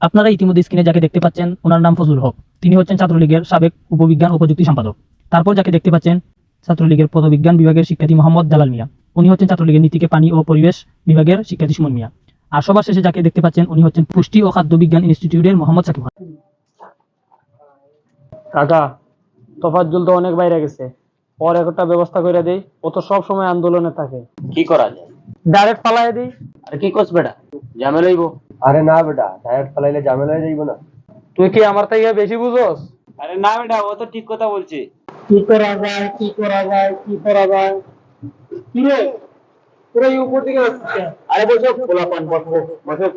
আপনারা ইতিমধ্যে স্ক্রিনে যাকে দেখতে পাচ্ছেন ওনার নাম ফজলুল হক। তিনি হচ্ছেন ছাত্রলীগের সাবেক উপবিজ্ঞান ও প্রযুক্তি সম্পাদক। তারপর যাকে দেখতে পাচ্ছেন ছাত্রলীগের পদবিজ্ঞান বিভাগের শিক্ষার্থী মোহাম্মদ জালাল মিয়া। উনি হচ্ছেন ছাত্রলীগের নীতিকে পানি ও পরিবেশ বিভাগের শিক্ষার্থী সুমন মিয়া। আর সবার শেষে যাকে দেখতে পাচ্ছেন উনি হচ্ছেন পুষ্টি ও খাদ্য বিজ্ঞান ইনস্টিটিউটের মোহাম্মদ সাকিব। কাকা, তোফাজ্জল তো অনেক বাইরে গেছে, ওর একটা ব্যবস্থা করে দেই। ও তো সব সময় আন্দোলনে থাকে। কি করা যায়? ডাইরেক্ট ফালাই দেই। আর কি করছ বেটা, ঝামেলা হইব। আরে না বেটা, ডায়েট ফেলাইলে ঝামেলা হয়ে যাইব না। তুই কি আমার থেকে বেশি বুঝোস? আরে না বেটা, ও তো ঠিক কথা বলছে। কি করা যায়, কি করা যায়, কি করা যায়? কি রে, পুরো উপর দিকে যাচ্ছে। আরে বসো, পোলাপান বসো বসো।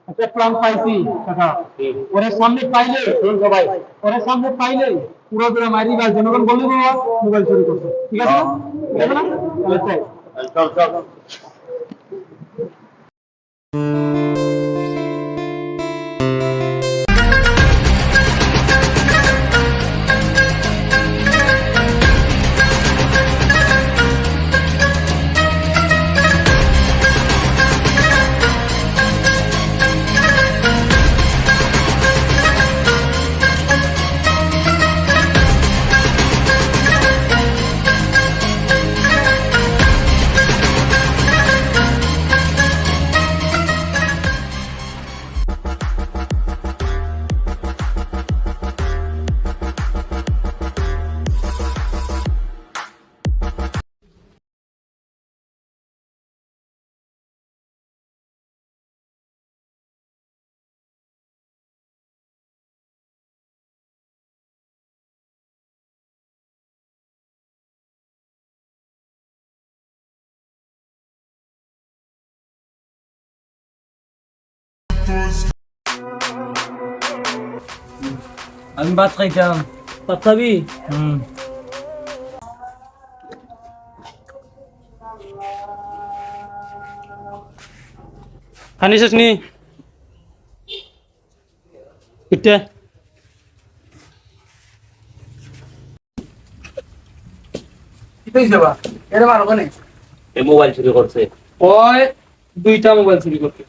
একটা প্ল্যান পাইছি কাকা। ওরে সামনে পাইলে, শুনছো ভাই, ওরে সামনে পাইলে পুরো পুরো মারি বা জনগণ বলবে বাবা মোবাইল চুরি করছে। ঠিক আছে না? ঠিক আছে না? তাহলে চল। চল চল। আমি ভাত খাইতাম। ভাত খাবি? খানি শেষ নি এটা এই মোবাইল চুরি করছে। ওই দুইটা মোবাইল চুরি করতে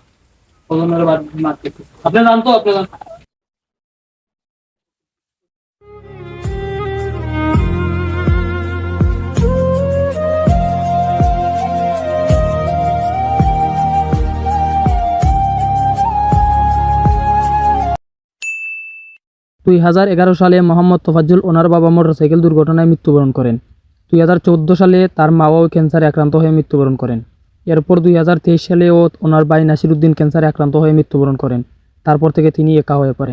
আপনি জানতো আপনি জান। দুই 2011 সালে মোহাম্মদ তোফাজ্জল ওনার বাবা মোটরসাইকেল দুর্ঘটনায় মৃত্যুবরণ করেন। 2014 সালে তার মাও ক্যান্সারে আক্রান্ত হয়ে মৃত্যুবরণ করেন। এরপর 2023 সালে ওনার ভাই নাসির উদ্দিন ক্যান্সারে আক্রান্ত হয়ে মৃত্যুবরণ করেন। তারপর থেকে তিনি একা হয়ে পড়েন।